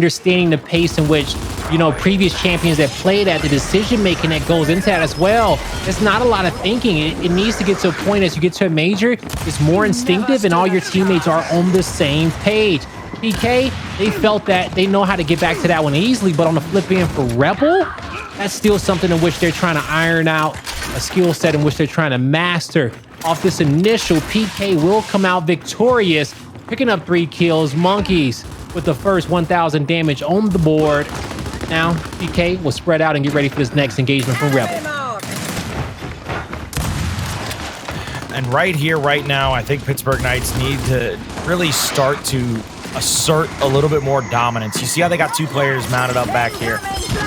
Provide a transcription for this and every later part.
understanding the pace in which, you know, previous champions that played at, the decision making that goes into that as well. It's not a lot of thinking. It needs to get to a point as you get to a major, it's more instinctive and all your teammates are on the same page. PK, they felt that they know how to get back to that one easily, but on the flip end for Rebel, that's still something in which they're trying to iron out, a skill set in which they're trying to master. Off this initial, PK will come out victorious, picking up 3 kills. Monkyz with the first 1,000 damage on the board. Now, PK will spread out and get ready for this next engagement from Rebel. And right here, right now, I think Pittsburgh Knights need to really start to assert a little bit more dominance. You see how they got 2 players mounted up back here.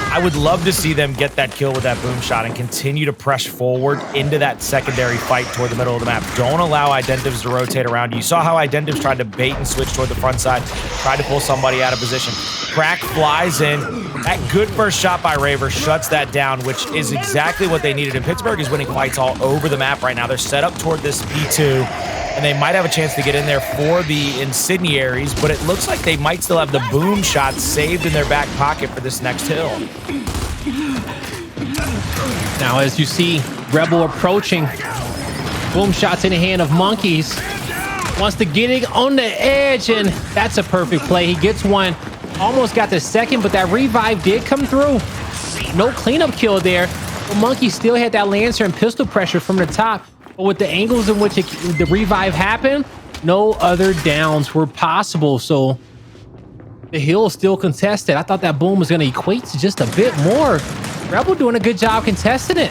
I would love to see them get that kill with that boom shot and continue to press forward into that secondary fight toward the middle of the map. Don't allow Identivez to rotate around. You saw how Identivez tried to bait and switch toward the front side, tried to pull somebody out of position. Crack flies in. That good first shot by Raver shuts that down, which is exactly what they needed. And Pittsburgh is winning fights all over the map right now. They're set up toward this P2, and they might have a chance to get in there for the incendiaries, but it looks like they might still have the boom shot saved in their back pocket for this next hill. Now, as you see Rebel approaching, boom shots in the hand of Monkyz. Wants to get it on the edge, and that's a perfect play. He gets one, almost got the second, but that revive did come through. No cleanup kill there, but Monkyz still had that Lancer and pistol pressure from the top. But with the angles in which the revive happened, no other downs were possible. So the hill is still contested. I thought that boom was going to equate to just a bit more. Rebel doing a good job contesting it.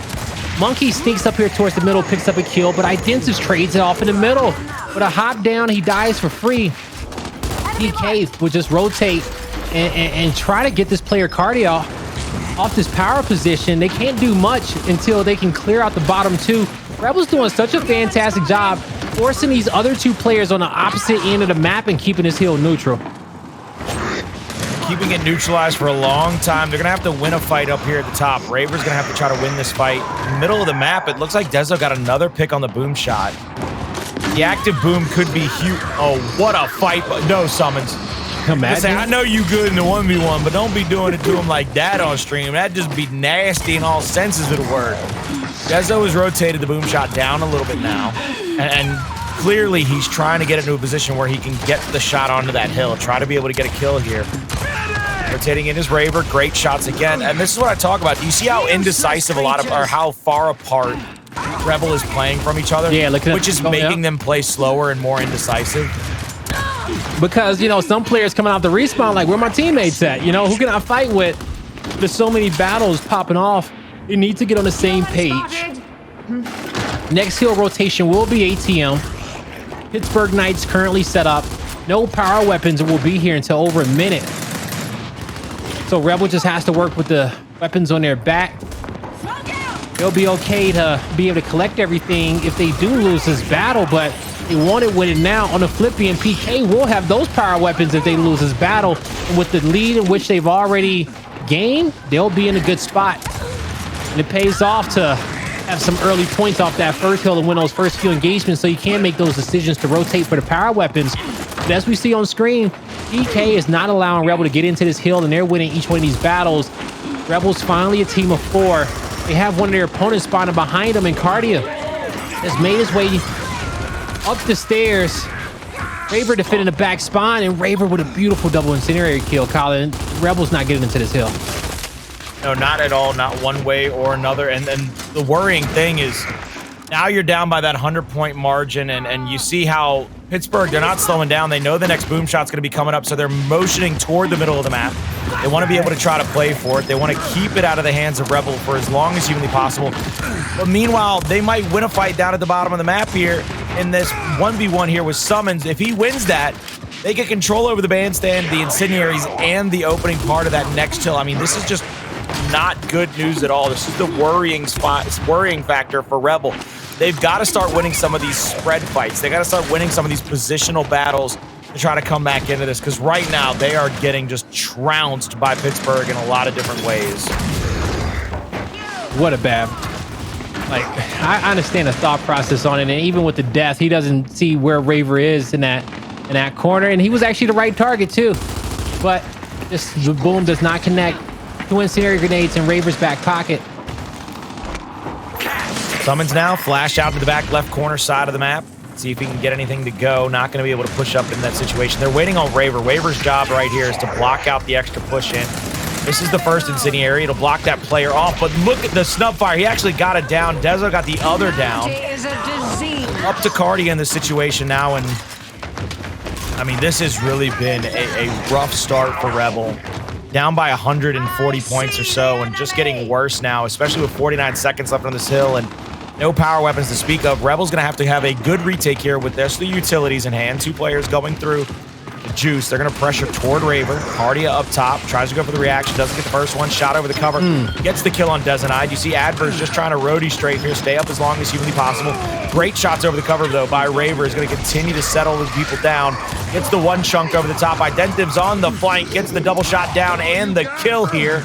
Monkyz sneaks up here towards the middle, picks up a kill, but Identivez trades it off in the middle. With a hop down, he dies for free. PK will just rotate and try to get this player Kardia off this power position. They can't do much until they can clear out the bottom 2. Rebel's doing such a fantastic job forcing these other 2 players on the opposite end of the map and keeping this hill neutral. Keeping it neutralized for a long time. They're going to have to win a fight up here at the top. Raver's going to have to try to win this fight. In the middle of the map, it looks like Dezo got another pick on the boom shot. The active boom could be huge. Oh, what a fight. No, Sumuns. Say, I know you good in the 1v1, but don't be doing it to him like that on stream. That'd just be nasty in all senses of the word. Dezo has rotated the boom shot down a little bit now, and clearly he's trying to get into a position where he can get the shot onto that hill, try to be able to get a kill here. Rotating in his Raver, great shots again, and this is what I talk about. Do you see how indecisive or how far apart Rebel is playing from each other? Yeah, look at which is making them play slower and more indecisive. Because, you know, some players coming off the respawn like, where my teammates at? You know, who can I fight with? There's so many battles popping off. You need to get on the same page. Next hill rotation will be ATM. Pittsburgh Knights currently set up. No power weapons will be here until over a minute. So Rebel just has to work with the weapons on their back. They'll be okay to be able to collect everything if they do lose this battle, but they want it with it now. On the flip end, PK will have those power weapons if they lose this battle. And with the lead in which they've already gained, they'll be in a good spot. And it pays off to have some early points off that first hill and win those first few engagements, so you can make those decisions to rotate for the power weapons. But as we see on screen, PK is not allowing Rebel to get into this hill, and they're winning each one of these battles. Rebel's finally a team of 4. They have one of their opponents spawning behind them, and Kardia has made his way up the stairs. Raver defending the back spawn, and Raver with a beautiful double incendiary kill. Colin, Rebel's not getting into this hill. No, not at all, not one way or another. And then the worrying thing is now you're down by that 100-point margin, and you see how Pittsburgh, they're not slowing down. They know the next boom shot's going to be coming up, so they're motioning toward the middle of the map. They want to be able to try to play for it. They want to keep it out of the hands of Rebel for as long as humanly possible. But meanwhile, they might win a fight down at the bottom of the map here in this 1v1 here with Sumuns. If he wins that, they get control over the bandstand, the incendiaries, and the opening part of that next hill. I mean, this is just not good news at all. This is the worrying factor for Rebel. They've got to start winning some of these spread fights. They got to start winning some of these positional battles to try to come back into this, because right now they are getting just trounced by Pittsburgh in a lot of different ways. What a bad. Like, I understand the thought process on it, and even with the death, he doesn't see where Raver is in that corner, and he was actually the right target too. But The boom does not connect. 2 incendiary grenades in Raver's back pocket. Sumuns now flash out to the back left corner side of the map. See if he can get anything to go. Not going to be able to push up in that situation. They're waiting on Raver. Raver's job right here is to block out the extra push in. This is the first incendiary. It'll block that player off, but look at the snub fire. He actually got it down. Dezo got the other down. Up to Kardia in this situation now, and I mean, this has really been a rough start for Rebel. Down by 140 points or so, and just getting worse now, especially with 49 seconds left on this hill and no power weapons to speak of. Rebel's going to have a good retake here with the utilities in hand. 2 players going through the juice. They're going to pressure toward Raver. Kardia up top, tries to go for the reaction, doesn't get the first one. Shot over the cover, gets the kill on Dezonide. You see Addvers just trying to roadie straight here, stay up as long as humanly possible. Great shots over the cover, though, by Raver. Is going to continue to settle his people down. Gets the one chunk over the top. Identivez on the flank, gets the double shot down and the kill here.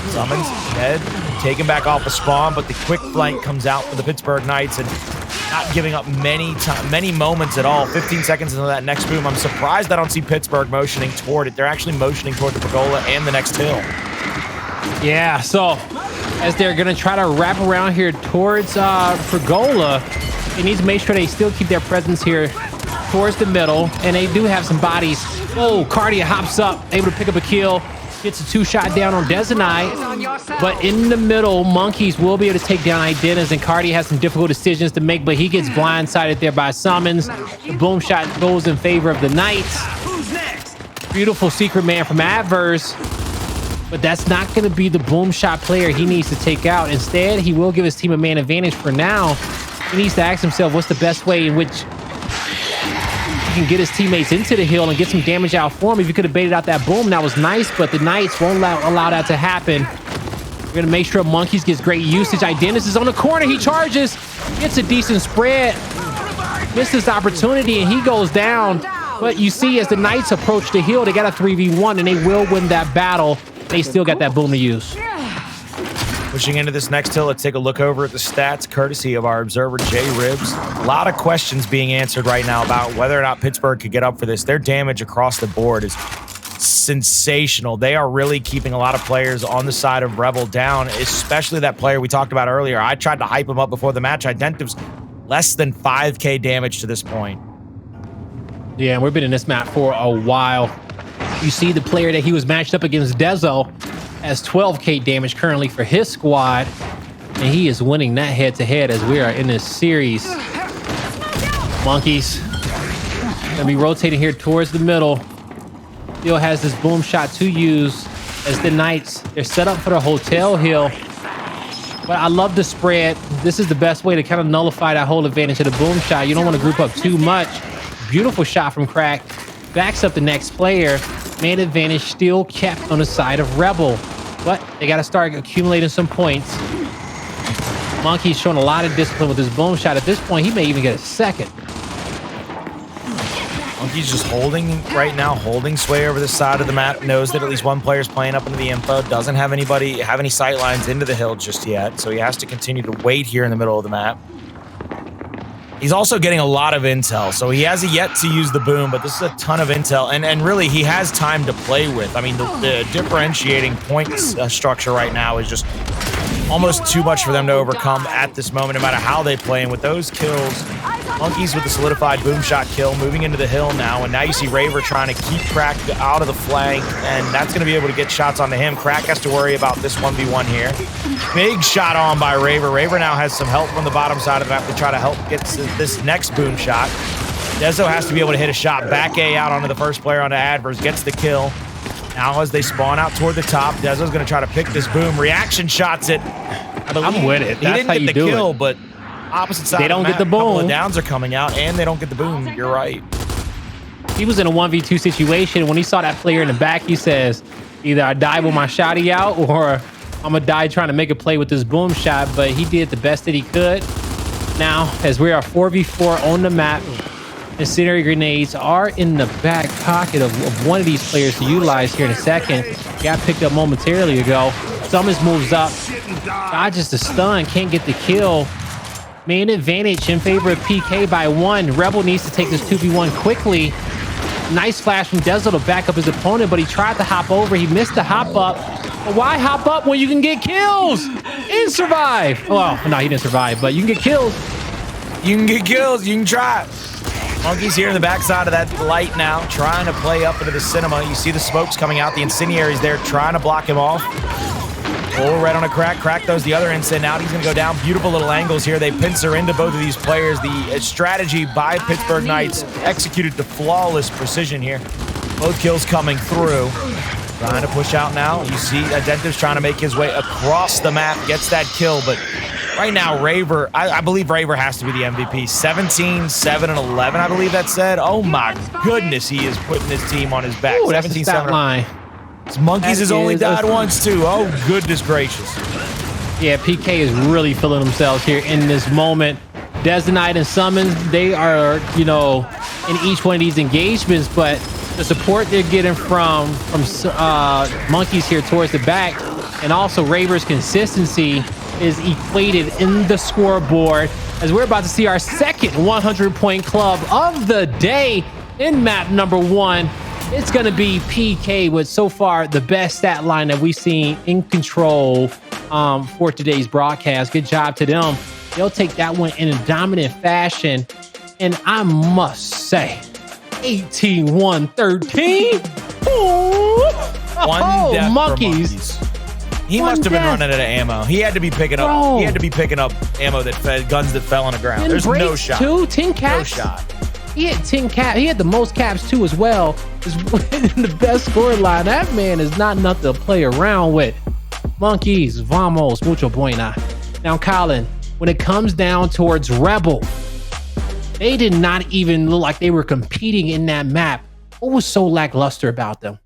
Sumuns dead, taken back off the spawn, but the quick flank comes out for the Pittsburgh Knights and not giving up many moments at all. 15 seconds into that next boom. I'm surprised I don't see Pittsburgh motioning toward it. They're actually motioning toward the pergola and the next hill. Yeah, so as they're going to try to wrap around here towards pergola, they need to make sure they still keep their presence here towards the middle, and they do have some bodies. Oh, Kardia hops up, able to pick up a kill. Gets a 2-shot down on Dezonide, but in the middle, Monkyz will be able to take down Identivez, and Kardia has some difficult decisions to make, but he gets blindsided there by Sumuns. The boom shot goes in favor of the Knights. Beautiful secret man from Addvers, but that's not going to be the boom shot player he needs to take out. Instead, he will give his team a man advantage for now. He needs to ask himself what's the best way in which can get his teammates into the hill and get some damage out for him. If you could have baited out that boom, that was nice, but the Knights won't allow that to happen. We're going to make sure Monkyz gets great usage. Identivez is on the corner. He charges, gets a decent spread, misses the opportunity, and he goes down. But you see, as the Knights approach the hill, they got a 3v1, and they will win that battle. They still got that boom to use. Pushing into this next hill, let's take a look over at the stats, courtesy of our observer, Jay Ribs. A lot of questions being answered right now about whether or not Pittsburgh could get up for this. Their damage across the board is sensational. They are really keeping a lot of players on the side of Rebel down, especially that player we talked about earlier. I tried to hype him up before the match. Identivez less than 5k damage to this point. Yeah, and we've been in this map for a while. You see the player that he was matched up against, Dezo, has 12k damage currently for his squad, and he is winning that head-to-head as we are in this series. Monkyz gonna be rotating here towards the middle. Still has this boom shot to use as the Knights, they're set up for the hotel hill. But I love the spread. This is the best way to kind of nullify that whole advantage of the boom shot. You don't want to group up too much. Beautiful shot from Crack. Backs up the next player. Man advantage still kept on the side of Rebel, but they got to start accumulating some points. Monkyz showing a lot of discipline with his boom shot. At this point, he may even get a second. Monkyz just holding right now, holding sway over the side of the map. Knows that at least one player's playing up into the info. Doesn't have any sight lines into the hill just yet, so he has to continue to wait here in the middle of the map. He's also getting a lot of intel, so he hasn't yet to use the boom, but this is a ton of intel, and really he has time to play with. I mean, the differentiating points structure right now is just almost too much for them to overcome at this moment, no matter how they play. And with those kills, Monkyz with the solidified boom shot kill, moving into the hill now, and now you see Raver trying to keep Crack out of the flank, and that's going to be able to get shots onto him. Crack has to worry about this 1v1 here. Big shot on by Raver. Raver now has some help from the bottom side of the map to try to help get this next boom shot. Dezo has to be able to hit a shot back A out onto the first player onto Addvers, gets the kill. Now as they spawn out toward the top, Dezo's going to try to pick this boom. Reaction shots it. I'm with it. He didn't get the kill, but opposite side they don't of the get the map, boom. a couple of downs are coming out, and they don't get the boom. You're right. He was in a 1v2 situation. When he saw that player in the back, he says, either I die with my shotty out, or I'm gonna die trying to make a play with this boom shot. But he did the best that he could. Now, as we are 4v4 on the map, incendiary grenades are in the back pocket of one of these players to utilize here in a second. Got picked up momentarily ago. Sumuns moves up, dodges the stun, can't get the kill. Man advantage in favor of PK by 1. Rebel needs to take this 2v1 quickly. Nice flash from Dezo to back up his opponent, but he tried to hop over. He missed the hop up. But why hop up when you can get kills and survive? Well, no, he didn't survive, but you can get kills. You can get kills. You can try. Monkyz here in the backside of that light now, trying to play up into the cinema. You see the smokes coming out. The incendiary's there trying to block him off. Oh, right on a crack. Crack throws the other instant out. He's going to go down. Beautiful little angles here. They pincer into both of these players. The strategy by Pittsburgh Knights executed to flawless precision here. Both kills coming through. Trying to push out now. You see Identivez trying to make his way across the map. Gets that kill, but right now, Raver, I believe Raver has to be the MVP. 17, 7, and 11, I believe that said. Oh my goodness, he is putting his team on his back. Ooh, 17, 7. Line. Monkyz has only died once too. Oh, goodness gracious. Yeah, PK is really feeling themselves here in this moment. Dezonide and Sumuns, they are, you know, in each one of these engagements, but the support they're getting from Monkyz here towards the back, and also Raver's consistency is equated in the scoreboard as we're about to see our second 100-point club of the day in map number 1. It's going to be PK with so far the best stat line that we've seen in control for today's broadcast. Good job to them. They'll take that one in a dominant fashion. And I must say, 18-1-13. One death Monkyz. He must have been running out of ammo. He had to be picking up. Bro. He had to be picking up ammo that fed guns that fell on the ground. There's no shot. 10 caps. No shot. He had 10 caps. He had the most caps too as well. Is in the best score line. That man is not nothing to play around with. Monkyz, vamos, mucho buena. Now, Colin, when it comes down towards Rebel, they did not even look like they were competing in that map. What was so lackluster about them?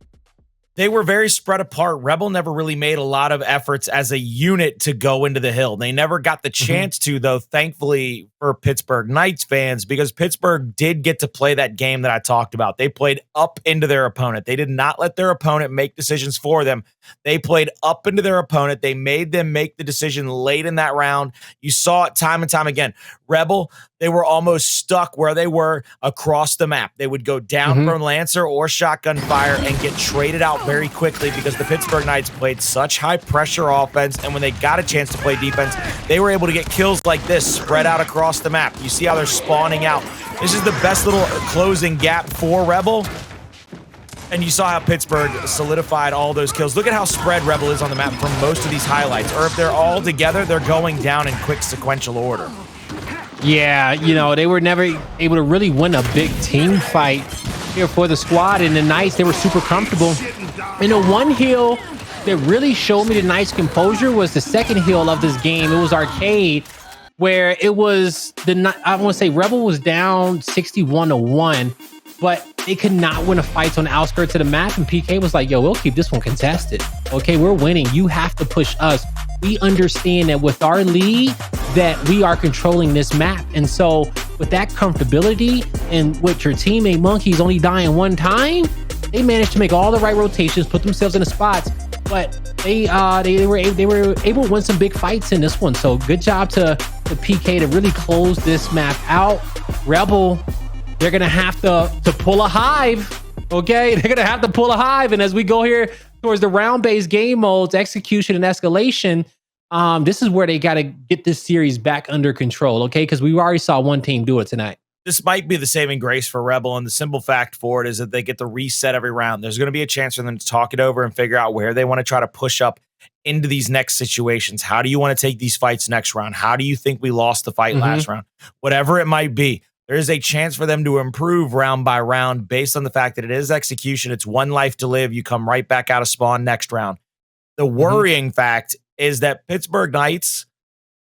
They were very spread apart. Rebel never really made a lot of efforts as a unit to go into the hill. They never got the chance to, though, thankfully for Pittsburgh Knights fans, because Pittsburgh did get to play that game that I talked about. They played up into their opponent. They did not let their opponent make decisions for them. They played up into their opponent. They made them make the decision late in that round. You saw it time and time again. Rebel, they were almost stuck where they were across the map. They would go down from Lancer or shotgun fire and get traded out very quickly because the Pittsburgh Knights played such high pressure offense, and when they got a chance to play defense, they were able to get kills like this spread out across the map. You see how they're spawning out. This is the best little closing gap for Rebel. And you saw how Pittsburgh solidified all those kills. Look at how spread Rebel is on the map from most of these highlights. Or if they're all together, they're going down in quick sequential order. Yeah, you know, they were never able to really win a big team fight here for the squad. And the Knights, they were super comfortable. And the one heal that really showed me the Knights' composure was the second heal of this game. It was Arcade, where it was I want to say Rebel was down 61-1, but they could not win a fight on the outskirts of the map. And PK was like, yo, we'll keep this one contested. Okay, we're winning. You have to push us. We understand that with our lead, that we are controlling this map. And so with that comfortability and with your teammate Monkyz only dying one time, they managed to make all the right rotations, put themselves in the spots. But they were able to win some big fights in this one. So good job to PK to really close this map out. Rebel, they're gonna have to pull a hive. Okay, they're gonna have to pull a hive. And as we go here towards the round-based game modes, execution and escalation, this is where they got to get this series back under control. Okay, because we already saw one team do it tonight. This might be the saving grace for Rebel, and the simple fact for it is that they get to reset every round. There's going to be a chance for them to talk it over and figure out where they want to try to push up into these next situations. How do you want to take these fights next round? How do you think we lost the fight last round? Whatever it might be, there is a chance for them to improve round by round based on the fact that it is execution. It's one life to live. You come right back out of spawn next round. The worrying fact is that Pittsburgh Knights,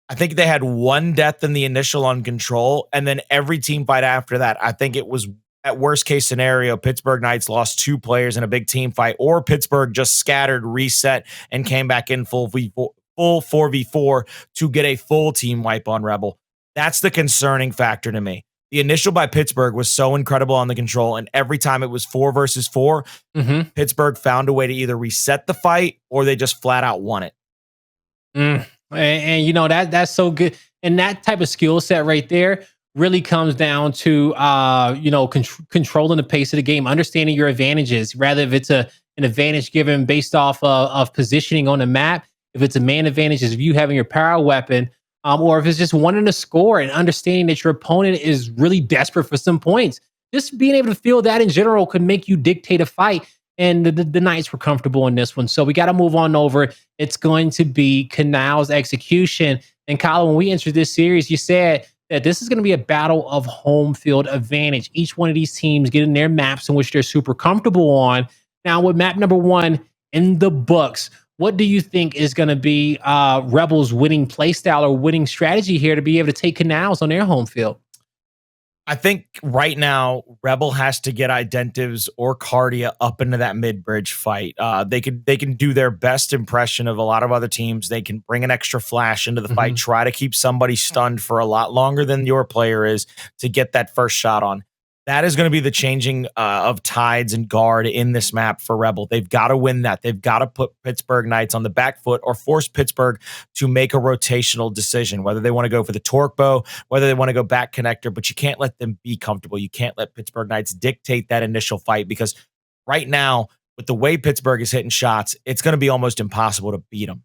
I think they had one death in the initial on control, and then every team fight after that, I think it was, at worst case scenario, Pittsburgh Knights lost 2 players in a big team fight, or Pittsburgh just scattered, reset, and came back in full 4v4 to get a full team wipe on Rebel. That's the concerning factor to me. The initial by Pittsburgh was so incredible on the control, and every time it was 4 versus 4, Pittsburgh found a way to either reset the fight or they just flat out won it. And you know, that's so good. And that type of skill set right there really comes down to controlling the pace of the game, understanding your advantages, rather if it's an advantage given based off of positioning on the map, if it's a man advantage is you having your power weapon, or if it's just wanting to score and understanding that your opponent is really desperate for some points. Just being able to feel that in general could make you dictate a fight. And the Knights were comfortable in this one. So we got to move on over. It's going to be Canals execution. And Colin, when we entered this series, you said that this is going to be a battle of home field advantage. Each one of these teams getting their maps in which they're super comfortable on. Now, with map number 1 in the books, what do you think is going to be Rebels' winning playstyle or winning strategy here to be able to take Canals on their home field? I think right now, Rebel has to get Identivez or Kardia up into that mid-bridge fight. They can do their best impression of a lot of other teams. They can bring an extra flash into the fight, try to keep somebody stunned for a lot longer than your player is to get that first shot on. That is going to be the changing of tides and guard in this map for Rebel. They've got to win that. They've got to put Pittsburgh Knights on the back foot or force Pittsburgh to make a rotational decision, whether they want to go for the torque bow, whether they want to go back connector, but you can't let them be comfortable. You can't let Pittsburgh Knights dictate that initial fight because right now, with the way Pittsburgh is hitting shots, it's going to be almost impossible to beat them.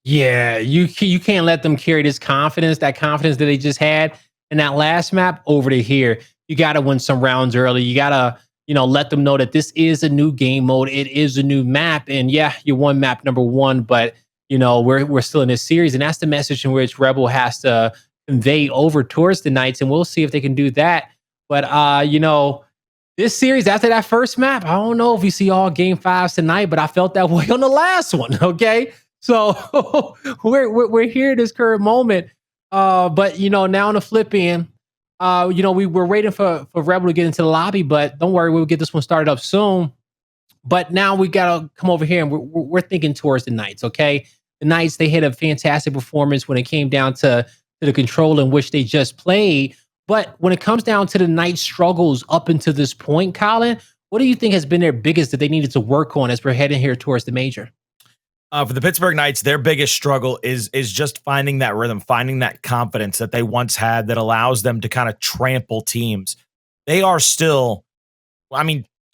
Yeah, you can't let them carry this confidence, that confidence that they just had in that last map over to here. You got to win some rounds early. You got to, let them know that this is a new game mode. It is a new map. And yeah, you won map number 1, but we're still in this series. And that's the message in which Rebel has to convey over towards the Knights. And we'll see if they can do that. But, this series after that first map, I don't know if we see all game 5s tonight, but I felt that way on the last one. Okay. So we're here at this current moment. But now on the flip end, we were waiting for Rebel to get into the lobby, but don't worry, we'll get this one started up soon. But now we got to come over here and we're thinking towards the Knights, okay? The Knights, they had a fantastic performance when it came down to the control in which they just played. But when it comes down to the Knights' struggles up until this point, Colin, what do you think has been their biggest that they needed to work on as we're heading here towards the major? For the Pittsburgh Knights, their biggest struggle is just finding that rhythm, finding that confidence that they once had that allows them to kind of trample teams. They are still,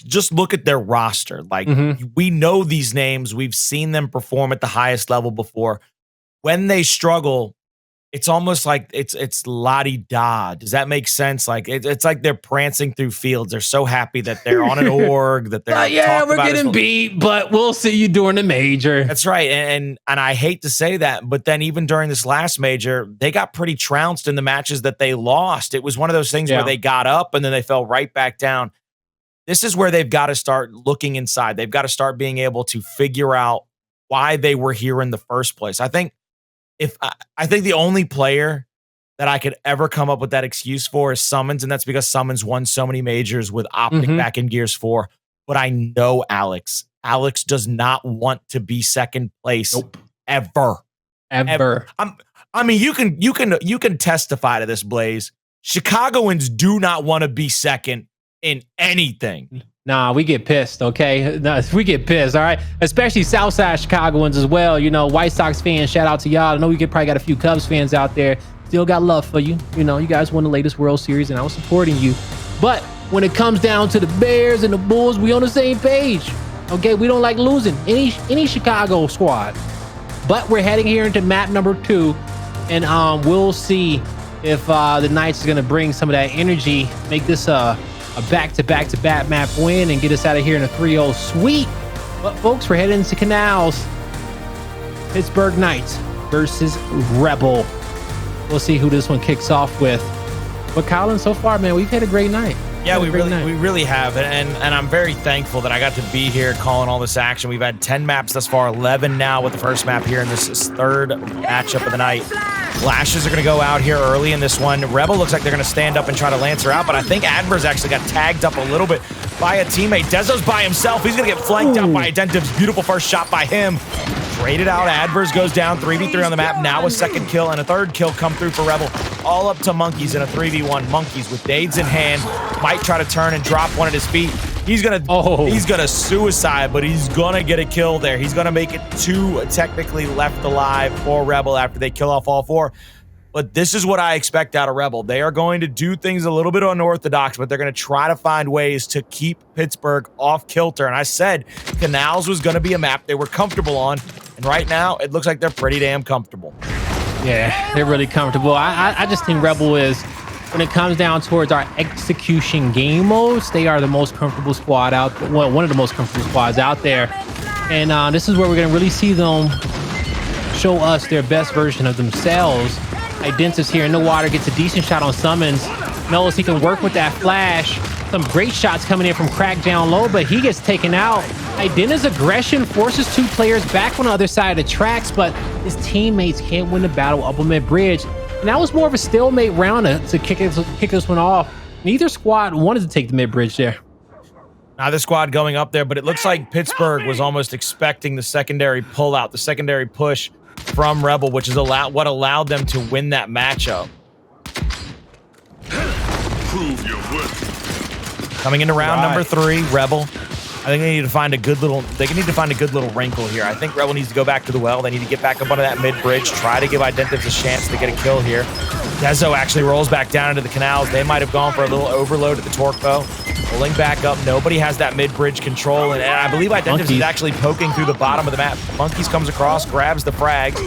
just look at their roster. Like, we know these names. We've seen them perform at the highest level before. When they struggle, it's almost like it's la-di-da. Does that make sense? Like it's like they're prancing through fields. They're so happy that they're on an org, that they're we're getting beat, but we'll see you during the major. That's right. And I hate to say that, but then even during this last major, they got pretty trounced in the matches that they lost. It was one of those things where they got up and then they fell right back down. This is where they've got to start looking inside. They've got to start being able to figure out why they were here in the first place. I think the only player that I could ever come up with that excuse for is Sumuns, and that's because Sumuns won so many majors with Optic back in Gears 4. But I know Alex. Alex does not want to be second place ever. You can testify to this, Blaze. Chicagoans do not want to be second in anything. Nah, we get pissed, okay? No, we get pissed, all right? Especially Southside Chicagoans as well. White Sox fans, shout out to y'all. I know we probably got a few Cubs fans out there. Still got love for you. You guys won the latest World Series, and I was supporting you. But when it comes down to the Bears and the Bulls, we on the same page, okay? We don't like losing any Chicago squad. But we're heading here into map number 2, and we'll see if the Knights are going to bring some of that energy, make this a back-to-back-to-back map win and get us out of here in a 3-0 sweep. But folks, we're heading to Canals. Pittsburgh Knights versus Rebel. We'll see who this one kicks off with. But Colin, so far, man, we've had a great night. Yeah, we really have. And I'm very thankful that I got to be here calling all this action. We've had 10 maps thus far, 11 now with the first map here, and this is third matchup of the night. Flashes are going to go out here early in this one. Rebel looks like they're going to stand up and try to lance her out, but I think Addvers actually got tagged up a little bit by a teammate. Dezo's by himself. He's going to get flanked out by Identivez. Beautiful first shot by him. Traded out. Addvers goes down. 3v3 on the map. Now a second kill and a third kill come through for Rebel. All up to Monkyz in a 3v1. Monkyz with nades in hand. Might try to turn and drop one at his feet. He's gonna suicide, but he's gonna get a kill there. He's gonna make it 2 technically left alive for Rebel after they kill off all 4. But this is what I expect out of Rebel. They are going to do things a little bit unorthodox, but they're going to try to find ways to keep Pittsburgh off kilter. And I said Canals was going to be a map they were comfortable on. And right now, it looks like they're pretty damn comfortable. Yeah, they're really comfortable. I just think Rebel is, when it comes down towards our execution game modes, they are the most comfortable squad out, well, one of the most comfortable squads out there. And this is where we're going to really see them show us their best version of themselves. Identivez here in the water, gets a decent shot on Sumuns. Knows he can work with that flash. Some great shots coming in from Crack down low, but he gets taken out. Identivez aggression forces two players back on the other side of the tracks, but his teammates can't win the battle up on mid-bridge. And that was more of a stalemate round to kick this one off. Neither squad wanted to take the mid-bridge there. Neither squad going up there, but it looks like Pittsburgh was almost expecting the secondary pullout, the secondary push from Rebel, which is what allowed them to win that matchup. Prove your worth. Coming into round number 3, Rebel. I think they need to find a good little. They need to find a good little wrinkle here. I think Rebel needs to go back to the well. They need to get back up onto that mid bridge. Try to give Identivez a chance to get a kill here. Dezo actually rolls back down into the canals. They might have gone for a little overload at the torque bow. Pulling back up. Nobody has that mid bridge control, and I believe Identivez is actually poking through the bottom of the map. Monkyz comes across, grabs the frag.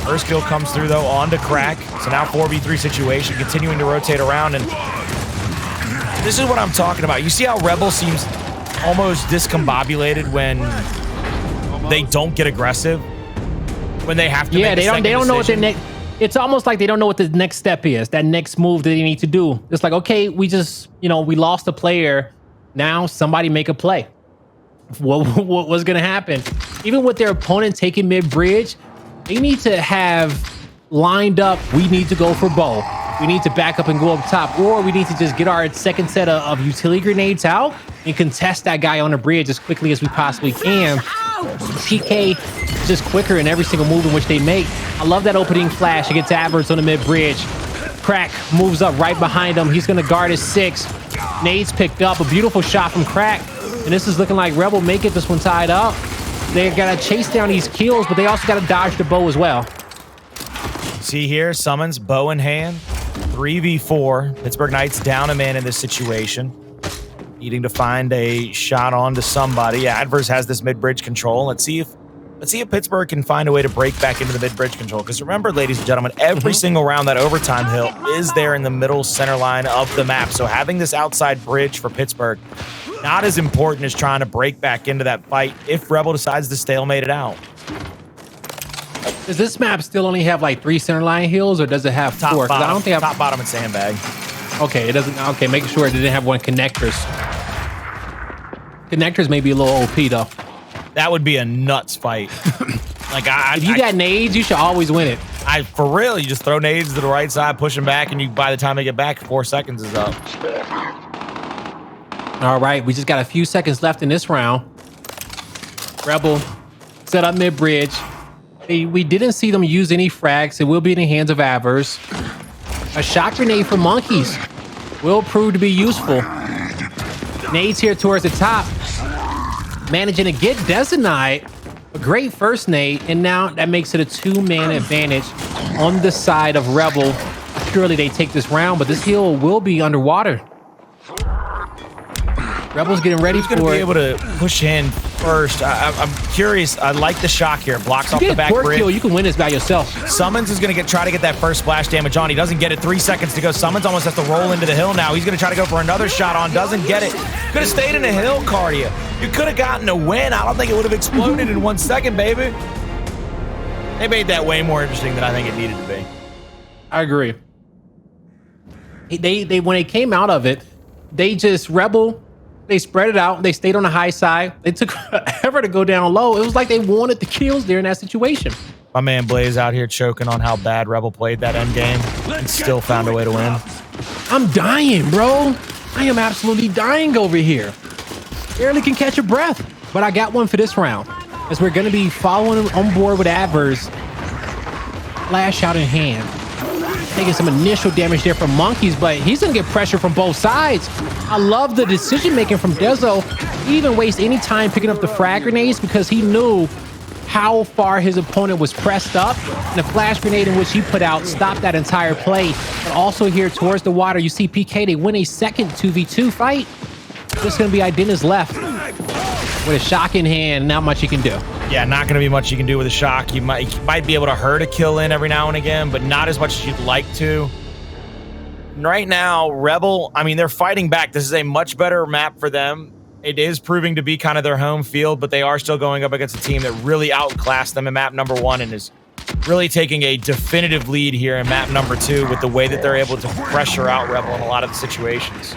First kill comes through though onto Crack. So now 4v3 situation, continuing to rotate around, and this is what I'm talking about. You see how Rebel seems almost discombobulated when they don't get aggressive, when they have to make they don't know what their next, it's almost like they don't know what the next step is, that next move that they need to do. It's like, okay, we just, we lost a player, now somebody make a play. What was gonna happen? Even with their opponent taking mid-bridge, they need to have lined up, we need to go for bow, we need to back up and go up top, or we need to just get our second set of utility grenades out and contest that guy on the bridge as quickly as we possibly can. PK just quicker in every single move in which they make. I love that opening flash against Addvers on the mid-bridge. Crack moves up right behind him. He's going to guard his 6. Nades picked up. A beautiful shot from Crack. And this is looking like Rebel may get this one tied up. They got to chase down these kills, but they also got to dodge the bow as well. See here, Sumuns, bow in hand. 3v4. Pittsburgh Knights down a man in this situation. Needing to find a shot onto somebody. Addvers has this mid-bridge control. Let's see if Pittsburgh can find a way to break back into the mid-bridge control. Because remember, ladies and gentlemen, every single round that overtime hill is there in the middle center line of the map. So having this outside bridge for Pittsburgh, not as important as trying to break back into that fight if Rebel decides to stalemate it out. Does this map still only have like 3 center line hills, or does it have 4? Top, bottom, I don't think top, bottom, and sandbag. Okay, it doesn't. Okay, making sure it didn't have one connectors. Connectors may be a little OP though. That would be a nuts fight. Like if you got nades, you should always win it. For real, you just throw nades to the right side, push them back, and you by the time they get back, 4 seconds is up. All right, we just got a few seconds left in this round. Rebel set up mid-bridge. We didn't see them use any frags. It will be in the hands of Addvers. A shock grenade from Monkyz will prove to be useful. Nades here towards the top. Managing to get Dezonide. A great first nade, and now that makes it a 2-man advantage on the side of Rebel. Surely they take this round, but this hill will be underwater. Rebel's getting ready for it. Who's going to be able to push in first? I'm curious. I like the shock here. Blocks off the back bridge. Kill, you can win this by yourself. Sumuns is going to try to get that first splash damage on. He doesn't get it. 3 seconds to go. Sumuns almost has to roll into the hill now. He's going to try to go for another shot on. Doesn't get it. Could have stayed in the hill, Kardia. You could have gotten a win. I don't think it would have exploded in 1 second, baby. They made that way more interesting than I think it needed to be. I agree. They when they came out of it, they just Rebel. They spread it out. They stayed on the high side. They took forever to go down low. It was like they wanted the kills there in that situation. My man Blaze out here choking on how bad Rebel played that end game and still found a way to win. I'm dying, bro. I am absolutely dying over here. Barely can catch a breath, but I got one for this round. As we're going to be following on board with Addvers. Flash out in hand. Taking some initial damage there from Monkyz, but he's going to get pressure from both sides. I love the decision making from Dezo. He didn't waste any time picking up the frag grenades because he knew how far his opponent was pressed up, and the flash grenade in which he put out stopped that entire play. But also here towards the water, you see PK, they win a second 2v2 fight. Just gonna be Identivez left with a shock in hand. Not much you can do. Yeah, not going to be much you can do with a shock. You might be able to hurt a kill in every now and again, but not as much as you'd like to. Right now, Rebel, I mean, they're fighting back. This is a much better map for them. It is proving to be kind of their home field, but they are still going up against a team that really outclassed them in map number 1 and is really taking a definitive lead here in map number 2 with the way that they're able to pressure out Rebel in a lot of the situations.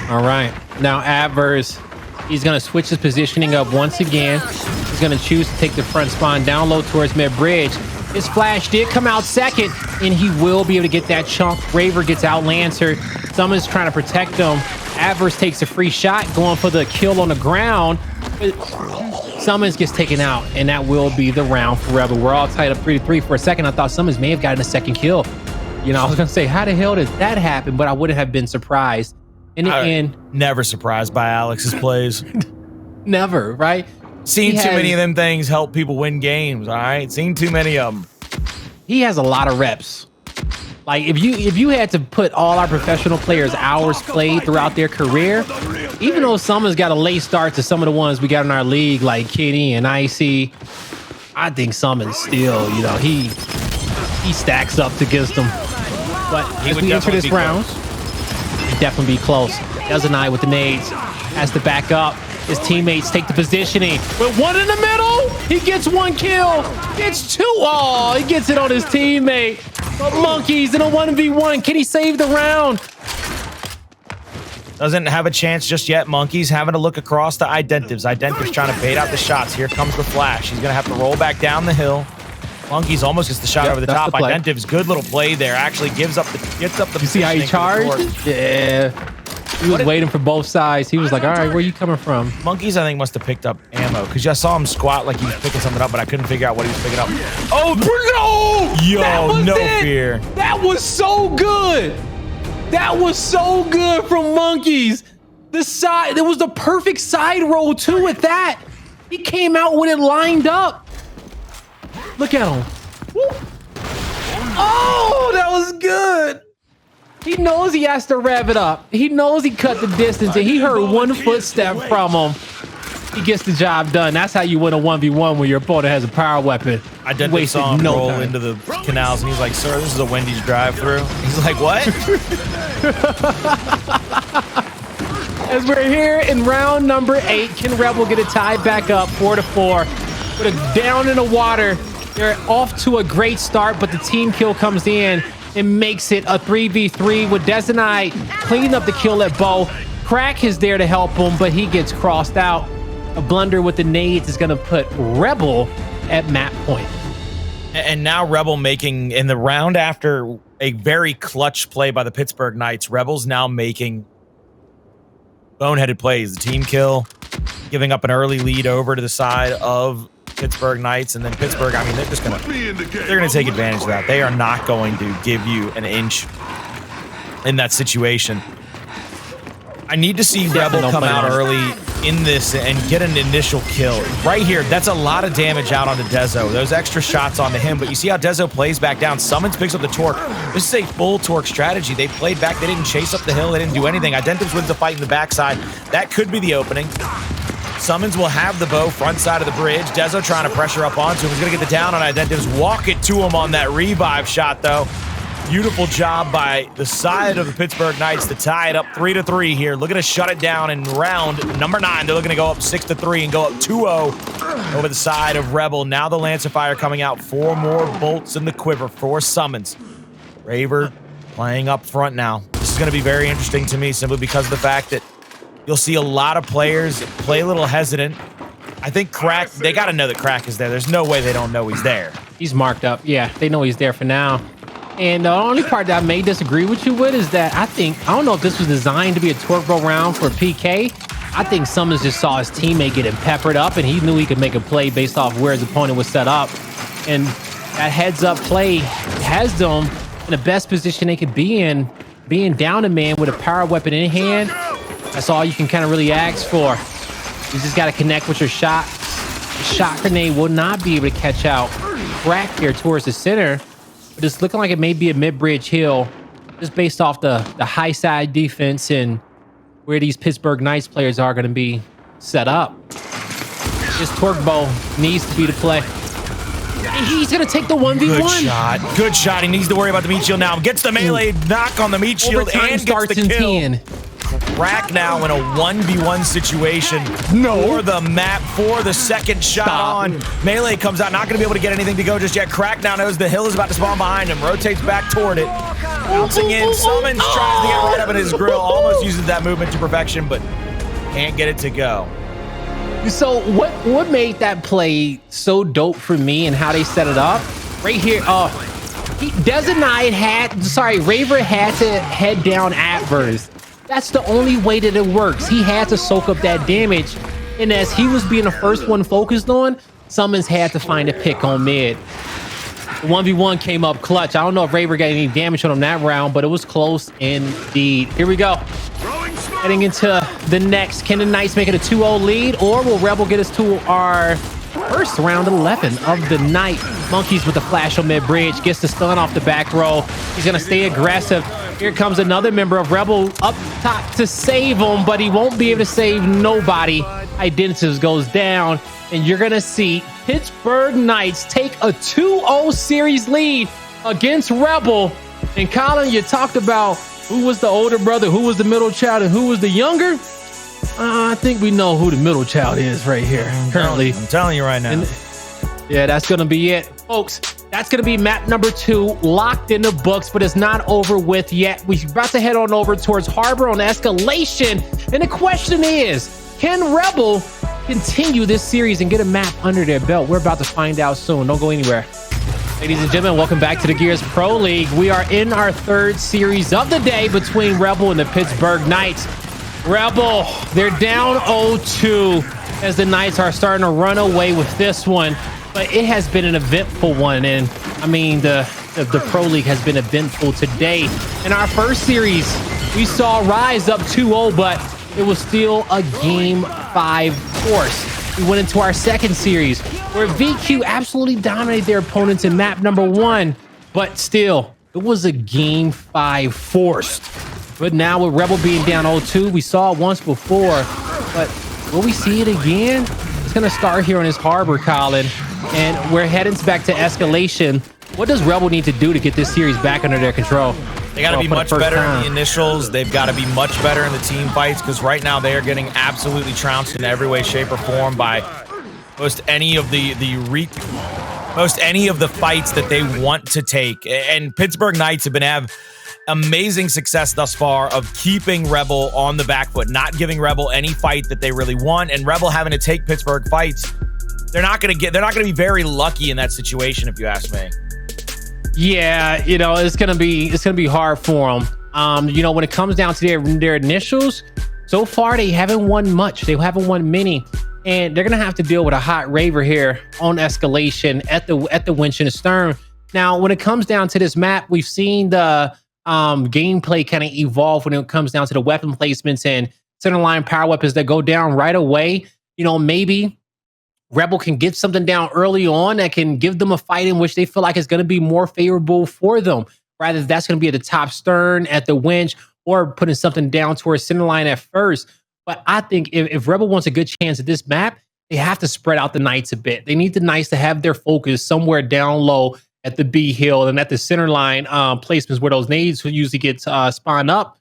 All right, now Addvers, he's going to switch his positioning up once again. He's going to choose to take the front spawn down low towards mid-bridge. His flash did come out second, and he will be able to get that chunk. Raver gets out Lancer. Someone's trying to protect him. Addvers takes a free shot, going for the kill on the ground. Sumuns gets taken out, and that will be the round for Rebel. We're all tied up 3-3. For a second, I thought Sumuns may have gotten a second kill. You know, I was going to say, how the hell did that happen? But I wouldn't have been surprised. In the end, never surprised by Alex's plays. Never, right? Seen too many of them things help people win games, all right? Seen too many of them. He has a lot of reps. Like, if you had to put all our professional players' hours played throughout their career, even though someone's got a late start to some of the ones we got in our league, like Kenny and Icy, I think Sumuns still, you know, he stacks up against them. But as we enter this round, he'd definitely be close. Dezonide with the nades has to back up. His teammates take the positioning. With one in the middle, he gets one kill. It's 2. Oh, he gets it on his teammate. But Monkyz in a 1v1. Can he save the round? Doesn't have a chance just yet. Monkyz having to look across to Identivez. Identivez trying to bait out the shots. Here comes the flash. He's going to have to roll back down the hill. Monkyz almost gets the shot over the top. Identivez, good little play there. Actually gets up the. You see how he charged? Yeah. He was waiting for both sides. He was like, all right, where are you coming from? Monkyz, I think, must have picked up ammo because I saw him squat like he was picking something up, but I couldn't figure out what he was picking up. Oh, no! Yo, no fear. That was so good. That was so good from Monkyz. The side, it was the perfect side roll too with that. He came out with it lined up. Look at him. Oh, that was good. He knows he has to rev it up. He knows he cut the distance, and he heard one footstep from him. He gets the job done. That's how you win a 1v1 when your opponent has a power weapon. I definitely saw him roll into the canals, and he's like, sir, this is a Wendy's drive-thru. He's like, what? As we're here in round number 8, can Rebel get a tie back up 4-4? With a down in the water, they're off to a great start, but the team kill comes in and makes it a 3v3 with Dezonide cleaning up the kill at bow. Crack is there to help him, but he gets crossed out. A blunder with the nades is going to put Rebel at map point. And now Rebel making, in the round after a very clutch play by the Pittsburgh Knights, Rebel's now making boneheaded plays. The team kill, giving up an early lead over to the side of Pittsburgh Knights, and then Pittsburgh, I mean, they're gonna take advantage of that. They are not going to give you an inch in that situation. I need to see Rebel come out early in this and get an initial kill. Right here, that's a lot of damage out onto Dezo. Those extra shots onto him, but you see how Dezo plays back down. Sumuns picks up the torque. This is a full torque strategy. They played back. They didn't chase up the hill. They didn't do anything. Identivez wins the fight in the backside. That could be the opening. Sumuns will have the bow front side of the bridge. Dezo trying to pressure up onto him. He's going to get the down on Identivez. Walk it to him on that revive shot, though. Beautiful job by the side of the Pittsburgh Knights to tie it up 3-3 here. Looking to shut it down in round number 9. They're looking to go up 6-3 and go up 2-0 over the side of Rebel. Now the Lancer Fire coming out. 4 more bolts in the quiver for Sumuns. Raver playing up front now. This is going to be very interesting to me simply because of the fact that you'll see a lot of players play a little hesitant. I think Crack, they got to know that Crack is there. There's no way they don't know he's there. He's marked up. Yeah, they know he's there for now. And the only part that I may disagree with you with is that I don't know if this was designed to be a torque roll round for PK. I think Sumuns just saw his teammate getting peppered up, and he knew he could make a play based off where his opponent was set up. And that heads-up play has them in the best position they could be in, being down a man with a power weapon in hand. That's all you can kind of really ask for. You just got to connect with your shots. shot grenade will not be able to catch out Crack here towards the center. But it's looking like it may be a mid-bridge hill, just based off the high side defense and where these Pittsburgh Knights players are going to be set up. This torque bow needs to be the play. And he's going to take the 1v1. Good shot. Good shot. He needs to worry about the meat shield now. Gets the melee knock on the meat shield Overtime and gets the kill. Rack now in a 1v1 situation for the map, for the second shot on. Melee comes out, not going to be able to get anything to go just yet. Crack now knows the hill is about to spawn behind him, rotates back toward it. Bouncing in, Sumuns tries to get right up in his grill, almost uses that movement to perfection, but can't get it to go. So what made that play so dope for me and how they set it up? Right here, Dezonide Raver had to head down Addvers. That's the only way that it works. He had to soak up that damage. And as he was being the first one focused on, Sumuns had to find a pick on mid. The 1v1 came up clutch. I don't know if Raver got any damage on him that round, but it was close indeed. Here we go. Heading into the next. Can the Knights make it a 2-0 lead, or will Rebel get us to our first round 11 of the night? Monkyz with the flash on mid-bridge. Gets the stun off the back row. He's going to stay aggressive. Here comes another member of Rebel up top to save him, but he won't be able to save nobody. Identivez goes down, and you're going to see Pittsburgh Knights take a 2-0 series lead against Rebel. And Colin, you talked about who was the older brother, who was the middle child, and who was the younger. I think we know who the middle child is right here currently. I'm telling you right now. And yeah, that's going to be it, folks. That's going to be map number 2, locked in the books, but it's not over with yet. We're about to head on over towards Harbor on Escalation. And the question is, can Rebel continue this series and get a map under their belt? We're about to find out soon. Don't go anywhere. Ladies and gentlemen, welcome back to the Gears Pro League. We are in our 3rd series of the day between Rebel and the Pittsburgh Knights. Rebel, they're down 0-2 as the Knights are starting to run away with this one. But it has been an eventful one, and I mean the Pro League has been eventful today. In our first series, we saw Rise up 2-0, but it was still a Game 5 force. We went into our second series, where VQ absolutely dominated their opponents in map number 1, but still, it was a Game 5 forced. But now with Rebel being down 0-2, we saw it once before, but will we see it again? It's gonna start here on this Harbor, Colin. And we're heading back to Escalation. What does Rebel need to do to get this series back under their control? They got to be much better in the initials. They've got to be much better in the team fights, because right now they are getting absolutely trounced in every way, shape, or form by most any of the fights that they want to take. And Pittsburgh Knights have been amazing success thus far of keeping Rebel on the back foot, not giving Rebel any fight that they really want, and Rebel having to take Pittsburgh fights. They're not going to be very lucky in that situation, if you ask me. Yeah, you know, it's going to be hard for them. You know, when it comes down to their initials, so far they haven't won much. They haven't won many, and they're going to have to deal with a hot Raver here on Escalation at the winch and the stern. Now, when it comes down to this map, we've seen the gameplay kind of evolve when it comes down to the weapon placements and centerline power weapons that go down right away. You know, maybe Rebel can get something down early on that can give them a fight in which they feel like it's going to be more favorable for them. Rather, that's going to be at the top stern, at the winch, or putting something down towards center line at first. But I think if Rebel wants a good chance at this map, they have to spread out the Knights a bit. They need the Knights to have their focus somewhere down low at the B hill and at the center line placements where those nades usually get spawned up.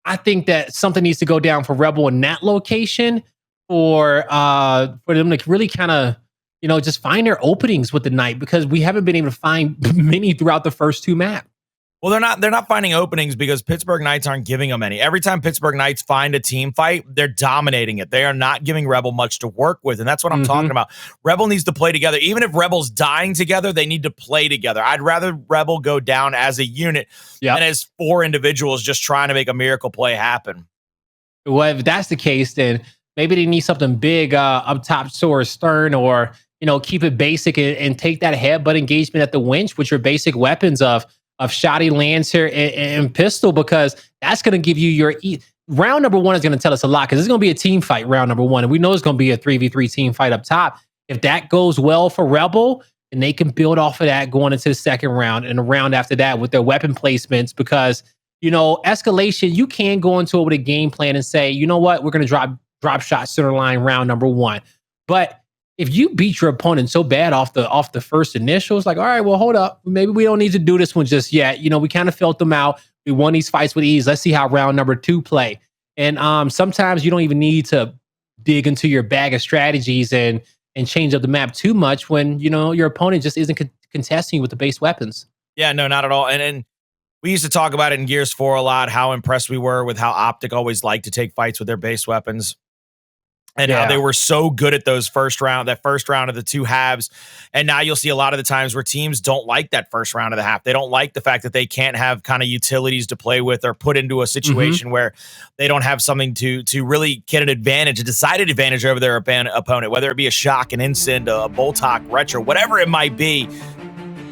I think that something needs to go down for Rebel in that location, for them to really kind of, you know, just find their openings with the Knight, because we haven't been able to find many throughout the first 2 maps. Well, they're not finding openings because Pittsburgh Knights aren't giving them any. Every time Pittsburgh Knights find a team fight, they're dominating it. They are not giving Rebel much to work with, and that's what I'm talking about. Rebel needs to play together. Even if Rebel's dying together, they need to play together. I'd rather Rebel go down as a unit than as 4 individuals just trying to make a miracle play happen. Well, if that's the case, then maybe they need something big up top towards stern, or, you know, keep it basic and take that headbutt engagement at the winch with your basic weapons of Shotty, Lancer, and Pistol, because that's going to give you your round number 1 is going to tell us a lot, because it's going to be a team fight round number 1, and we know it's going to be a 3v3 team fight up top. If that goes well for Rebel, then they can build off of that going into the second round and a round after that with their weapon placements. Because, you know, Escalation, you can go into it with a game plan and say, you know what, we're going to drop shot center line round number 1. But if you beat your opponent so bad off the first initials, like, all right, well, hold up. Maybe we don't need to do this one just yet. You know, we kind of felt them out. We won these fights with ease. Let's see how round number 2 play. And sometimes you don't even need to dig into your bag of strategies and change up the map too much when, you know, your opponent just isn't contesting you with the base weapons. Yeah, no, not at all. And we used to talk about it in Gears 4 a lot, how impressed we were with how Optic always liked to take fights with their base weapons. And how they were so good at that first round of the 2 halves. And now you'll see a lot of the times where teams don't like that first round of the half. They don't like the fact that they can't have kind of utilities to play with or put into a situation where they don't have something to really get an advantage, a decided advantage over their opponent, whether it be a shock, an instant, a Boltok, retro, whatever it might be.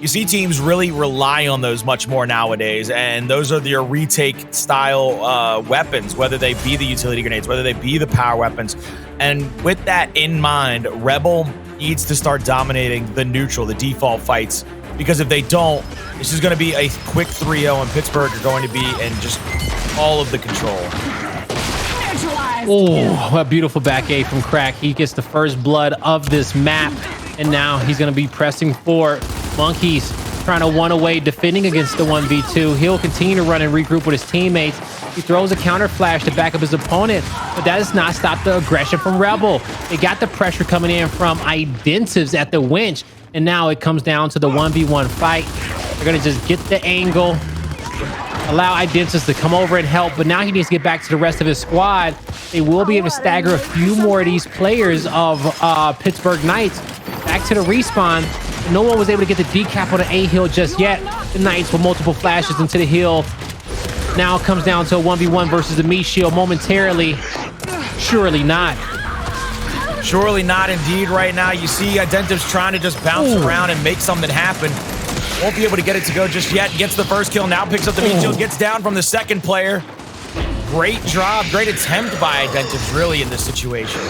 You see teams really rely on those much more nowadays, and those are your retake style weapons, whether they be the utility grenades, whether they be the power weapons. And with that in mind, Rebel needs to start dominating the neutral, the default fights, because if they don't, this is going to be a quick 3-0, and Pittsburgh are going to be in just all of the control. Oh, what a beautiful back A from Crack. He gets the first blood of this map, and now he's going to be pressing for Monkyz, trying to one away, defending against the 1v2. He'll continue to run and regroup with his teammates. He throws a counter flash to back up his opponent, but that does not stop the aggression from Rebel. They got the pressure coming in from Identivez at the winch, and now it comes down to the 1v1 fight. They're going to just get the angle, allow Identivez to come over and help, but now he needs to get back to the rest of his squad. They will be able to stagger a few more of these players of Pittsburgh Knights back to the respawn. No one was able to get the decap on the A hill just yet. The Knights with multiple flashes into the hill. Now it comes down to a 1v1 versus the meat shield momentarily. Surely not. Surely not indeed right now. You see Identivez trying to just bounce around and make something happen. Won't be able to get it to go just yet. Gets the first kill, now picks up the meat shield, gets down from the second player. Great job, great attempt by Identivez really in this situation.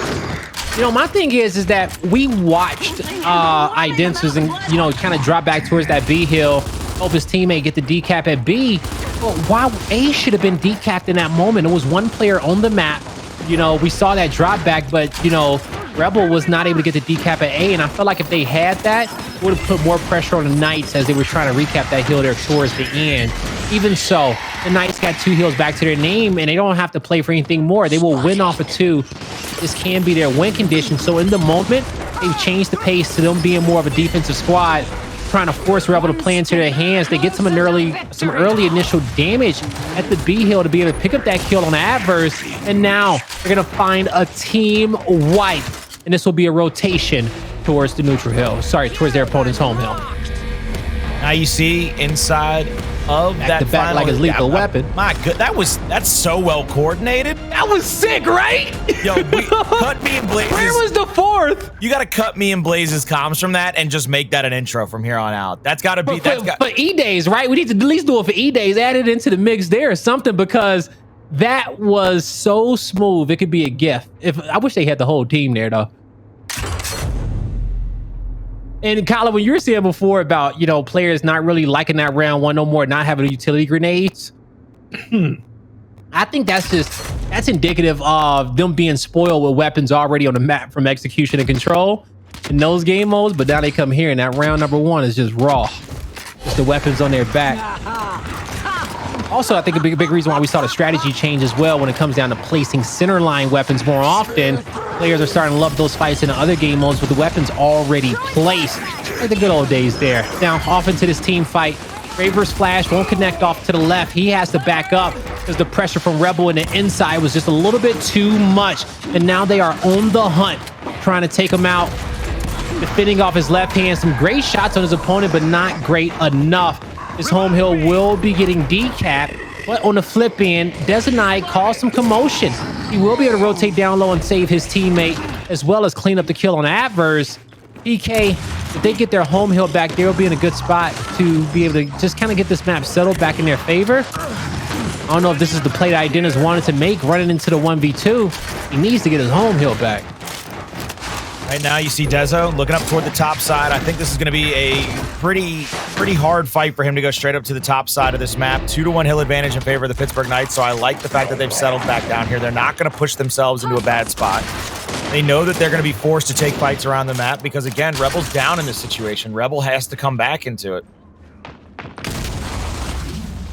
You know, my thing is that we watched Identivez and, you know, kind of drop back towards that B hill, help his teammate get the decap at B. Well, while A should have been decapped in that moment, it was one player on the map. You know, we saw that drop back, but, you know, Rebel was not able to get the decap at A, and I felt like if they had that, it would have put more pressure on the Knights as they were trying to recap that hill there towards the end. Even so, the Knights got 2 hills back to their name, and they don't have to play for anything more. They will win off of 2. This can be their win condition. So in the moment, they've changed the pace to them being more of a defensive squad, trying to force Rebel to play into their hands. They get some early initial damage at the B hill to be able to pick up that kill on Addvers, and now they're gonna find a team wipe, and this will be a rotation towards the neutral hill. Sorry, towards their opponent's home hill. Now you see inside of back that to back final, like a lethal weapon. My good, that's so well coordinated. That was sick, right? Yo, cut me and Blaze's. Where was the 4th? You got to cut me and Blaze's comms from that and just make that an intro from here on out. That's got to be for E-Days, right? We need to at least do it for E-Days. Add it into the mix there or something, because that was so smooth. It could be a GIF. I wish they had the whole team there though. And Colin, when you were saying before about, you know, players not really liking that round 1 no more, not having utility grenades, I think that's indicative of them being spoiled with weapons already on the map from execution and control in those game modes. But now they come here and that round number 1 is just raw. Just the weapons on their back. Also, I think a big reason why we saw the strategy change as well when it comes down to placing centerline weapons more often. Players are starting to love those fights in the other game modes with the weapons already placed. Like the good old days there. Now, off into this team fight. Raver's flash won't connect off to the left. He has to back up because the pressure from Rebel in the inside was just a little bit too much. And now they are on the hunt, trying to take him out. Defending off his left hand. Some great shots on his opponent, but not great enough. His home hill will be getting decapped, but on the flip end, Dezonide caused some commotion. He will be able to rotate down low and save his teammate, as well as clean up the kill on Addvers. PK, if they get their home hill back, they'll be in a good spot to be able to just kind of get this map settled back in their favor. I don't know if this is the play that Identivez wanted to make, running into the 1v2. He needs to get his home hill back. Right now, you see Dezo looking up toward the top side. I think this is going to be a pretty hard fight for him to go straight up to the top side of this map. 2-1 hill advantage in favor of the Pittsburgh Knights, so I like the fact that they've settled back down here. They're not going to push themselves into a bad spot. They know that they're going to be forced to take fights around the map because, again, Rebel's down in this situation. Rebel has to come back into it.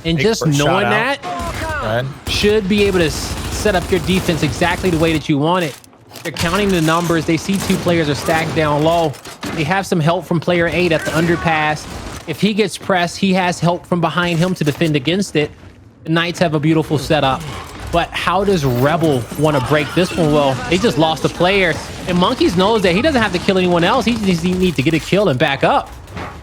And just knowing that should be able to set up your defense exactly the way that you want it. They're counting the numbers. They see two players are stacked down low. They have some help from player 8 at the underpass. If he gets pressed, he has help from behind him to defend against it. The Knights have a beautiful setup. But how does Rebel want to break this one? Well, they just lost a player. And Monkyz knows that he doesn't have to kill anyone else. He just needs to get a kill and back up.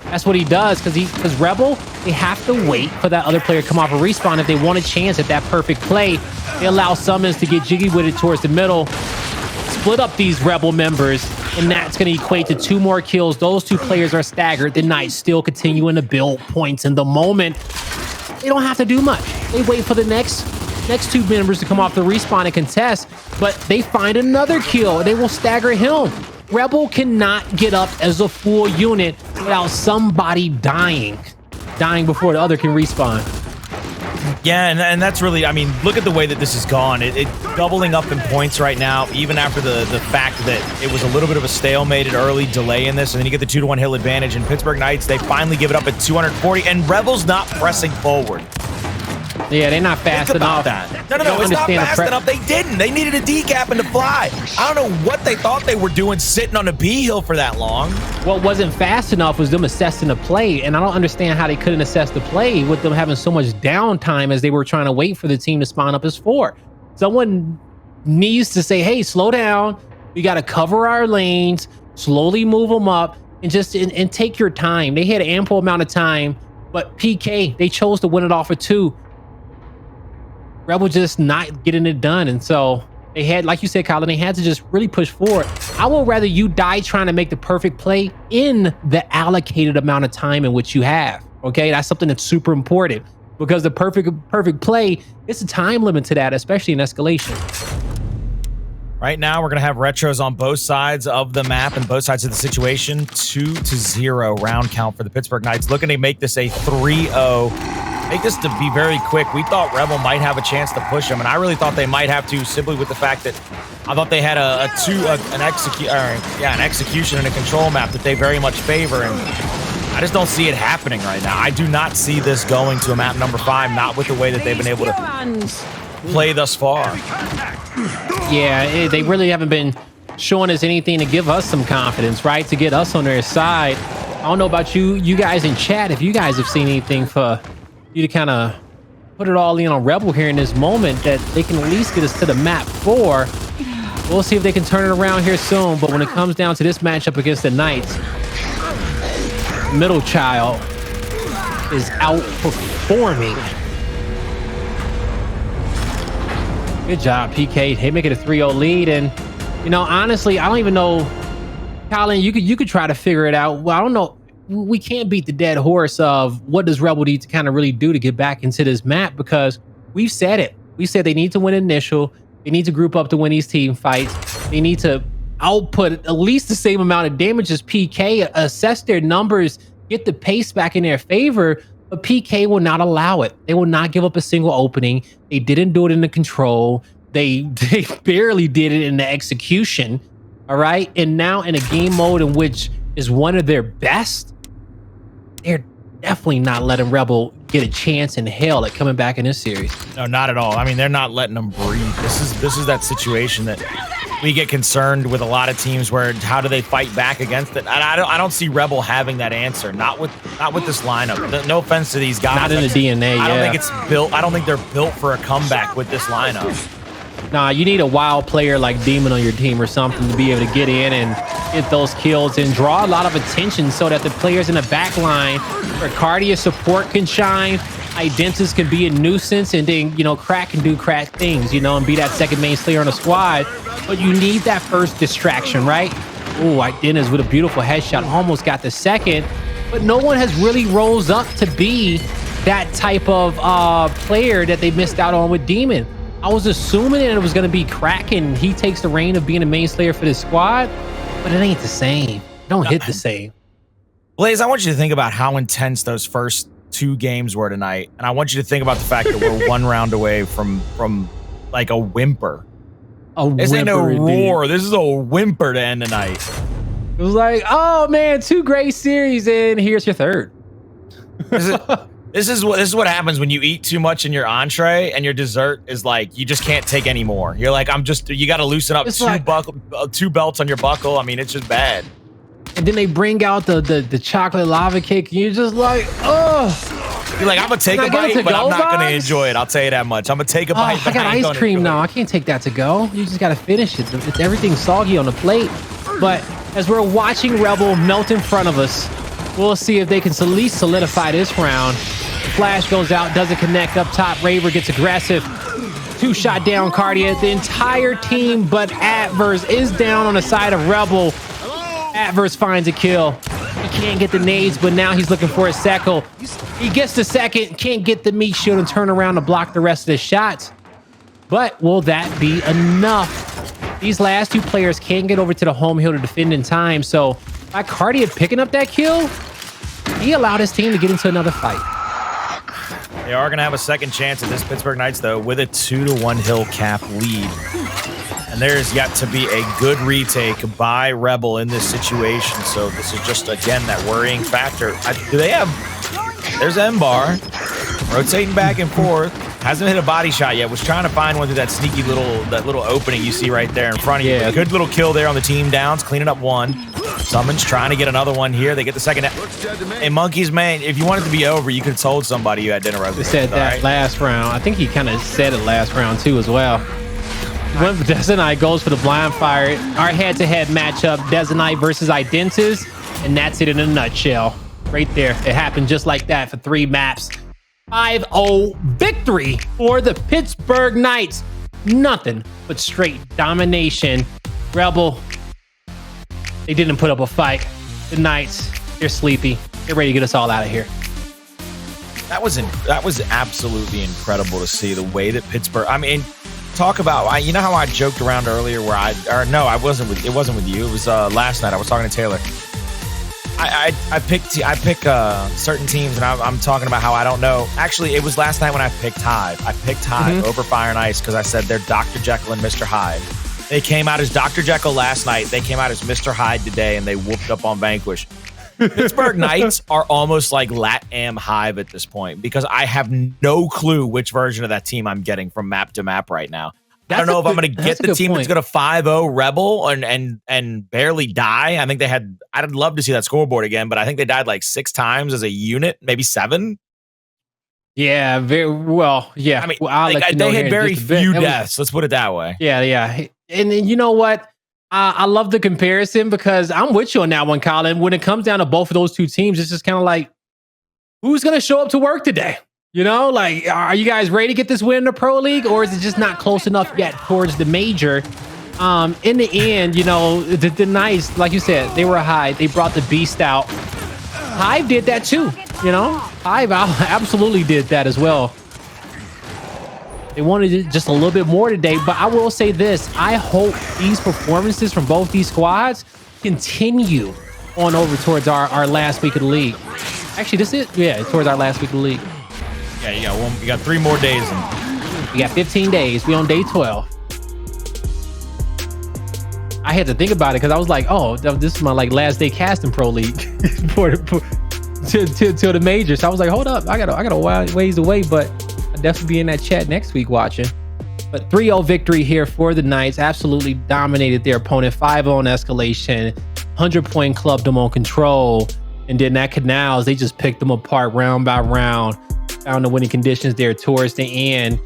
That's what he does, because Rebel, they have to wait for that other player to come off a respawn if they want a chance at that perfect play. They allow Sumuns to get jiggy with it towards the middle, split up these Rebel members, and that's going to equate to 2 more kills. Those 2 players are staggered. The Knights still continuing to build points in the moment. They don't have to do much. They wait for the next 2 members to come off the respawn and contest, but they find another kill. They will stagger him. Rebel cannot get up as a full unit without somebody dying before the other can respawn. Yeah, and that's really, I mean, look at the way that this has gone. It doubling up in points right now, even after the fact that it was a little bit of a stalemated early delay in this, and then you get the 2-1 hill advantage, and Pittsburgh Knights, they finally give it up at 240, and Rebel's not pressing forward. Yeah, they're not fast enough. That. No, it's not fast enough. They didn't. They needed a decap and to fly. I don't know what they thought they were doing sitting on the B hill for that long. What wasn't fast enough was them assessing the play, and I don't understand how they couldn't assess the play with them having so much downtime as they were trying to wait for the team to spawn up as 4. Someone needs to say, hey, slow down. We got to cover our lanes, slowly move them up, and just and take your time. They had an ample amount of time, but PK, they chose to win it off of 2. Rebel just not getting it done, and so they had, like you said, Colin, they had to just really push forward. I would rather you die trying to make the perfect play in the allocated amount of time in which you have. Okay, that's something that's super important, because the perfect play, it's a time limit to that, especially in Escalation. Right now, we're going to have retros on both sides of the map and both sides of the situation. 2-0 round count for the Pittsburgh Knights, looking to make this a 3-0. Make this to be very quick. We thought Rebel might have a chance to push them, and I really thought they might have to, simply with the fact that I thought they had an execution and a control map that they very much favor, and I just don't see it happening right now. I do not see this going to a map number 5, not with the way that they've been able to play thus far. Yeah, they really haven't been showing us anything to give us some confidence, right? To get us on their side. I don't know about you guys in chat, if you guys have seen anything for you to kind of put it all in on Rebel here in this moment, that they can at least get us to the map 4. We'll see if they can turn it around here soon, but when it comes down to this matchup against the Knights, Middle Child is outperforming. Good job, PK. They make it a 3-0 lead, and you know, honestly, I don't even know, Colin, you could try to figure it out. Well, I don't know. We can't beat the dead horse of what does Rebel need to kind of really do to get back into this map, because we've said it. We said they need to win initial. They need to group up to win these team fights. They need to output at least the same amount of damage as PK, assess their numbers, get the pace back in their favor, but PK will not allow it. They will not give up a single opening. They didn't do it in the control. They barely did it in the execution, all right? And now in a game mode in which is one of their best, they're definitely not letting Rebel get a chance in hell at coming back in this series. No, not at all. I mean, they're not letting them breathe. This is that situation that we get concerned with a lot of teams, where how do they fight back against it? And I don't see Rebel having that answer. Not with this lineup. No offense to these guys. Not in the DNA. I don't think it's built. I don't think they're built for a comeback with this lineup. Nah, you need a wild player like Demon on your team or something to be able to get in and get those kills and draw a lot of attention, so that the players in the back line, where Kardia support can shine, Identivez can be a nuisance, and then, you know, Crack can do crack things, you know, and be that second main slayer on the squad. But you need that first distraction, right? Oh, Identivez with a beautiful headshot, almost got the second, but no one has really rose up to be that type of player that they missed out on with Demon. I was assuming that it was going to be Crack and he takes the reign of being a main slayer for this squad, But it ain't the same. It don't hit the same. Blaze, I want you to think about how intense those first 2 games were tonight, and I want you to think about the fact that we're 1 round away from like a whimper. This ain't no roar. This is a whimper to end the night. It was like, oh man, 2 great series, and here's your 3rd. This is what happens when you eat too much in your entree and your dessert is like you just can't take any more. You're like, you got to loosen up 2 belts on your buckle. I mean, it's just bad. And then they bring out the chocolate lava cake, and you're just like, oh. You're like, I'm gonna take a bite, but I'm not gonna enjoy it. I'll tell you that much. I'm gonna take a bite. I got ice cream now. I can't take that to go. You just gotta finish it. It's everything soggy on the plate. But as we're watching Rebel melt in front of us, we'll see if they can at least solidify this round. The flash goes out, doesn't connect up top. Raver gets aggressive. 2-shot down Kardia. The entire team but Addvers is down on the side of Rebel. Addvers finds a kill. He can't get the nades, but now he's looking for a second. He gets the second, can't get the meat shield and turn around to block the rest of the shots. But will that be enough? These last 2 players can't get over to the home hill to defend in time. So by Kardia picking up that kill, he allowed his team to get into another fight. They are going to have a second chance at this Pittsburgh Knights, though, with a 2-1 hill cap lead. And there's yet to be a good retake by Rebel in this situation. So this is just, again, that worrying factor. Do they have... There's M-Bar rotating back and forth. Hasn't hit a body shot yet. Was trying to find one through that sneaky little opening you see right there in front of you. Yeah. Good little kill there on the team downs, cleaning up 1. Sumuns trying to get another one here. They get the second. Hey, Monkyz, man, if you wanted to be over, you could have told somebody you had dinner reservations. They said that last round. I think he kind of said it last round, too, as well. When Dezonide goes for the blind fire, our head-to-head matchup, Dezonide versus Identivez, and that's it in a nutshell. Right there. It happened just like that for 3 maps. 5-0 victory for the Pittsburgh Knights. Nothing but straight domination. Rebel, they didn't put up a fight. The Knights, they're sleepy. They're ready to get us all out of here. That was absolutely incredible to see the way that Pittsburgh. I mean, talk about. You know how I joked around earlier where I wasn't with. It wasn't with you. It was last night. I was talking to Taylor. I pick certain teams, and I'm talking about how I don't know. Actually, it was last night when I picked Hive. I picked Hive over Fire and Ice because I said they're Dr. Jekyll and Mr. Hyde. They came out as Dr. Jekyll last night. They came out as Mr. Hyde today, and they whooped up on Vanquish. Pittsburgh Knights are almost like LatAm Hive at this point because I have no clue which version of that team I'm getting from map to map right now. I don't know if I'm going to get the team that's going to 5-0 Rebel and barely die. I think they had. I'd love to see that scoreboard again, but I think they died like 6 times as a unit, maybe 7. Yeah, very well. Yeah, I mean, they had very few deaths. Let's put it that way. Yeah. And then you know what? I love the comparison because I'm with you on that one, Colin. When it comes down to both of those 2 teams, it's just kind of like, who's going to show up to work today? You know, like, are you guys ready to get this win in the Pro League, or is it just not close enough yet towards the major? In the end, you know, the Knights, like you said, they were high. They brought the beast out. Hive did that too, you know? Hive absolutely did that as well. They wanted it just a little bit more today, but I will say this. I hope these performances from both these squads continue on over towards our last week of the league. Actually, this is, towards our last week of the league. Yeah, you got 3 more days. We got 15 days. We on day 12. I had to think about it because I was like, oh, this is my last day casting Pro League till the major. So I was like, hold up, I got a while ways away, but I'll definitely be in that chat next week watching. But 3-0 victory here for the Knights. Absolutely dominated their opponent. 5-0 on Escalation. 100-point clubbed them on Control. And then that Canals, they just picked them apart round by round. Found the winning conditions there towards the end.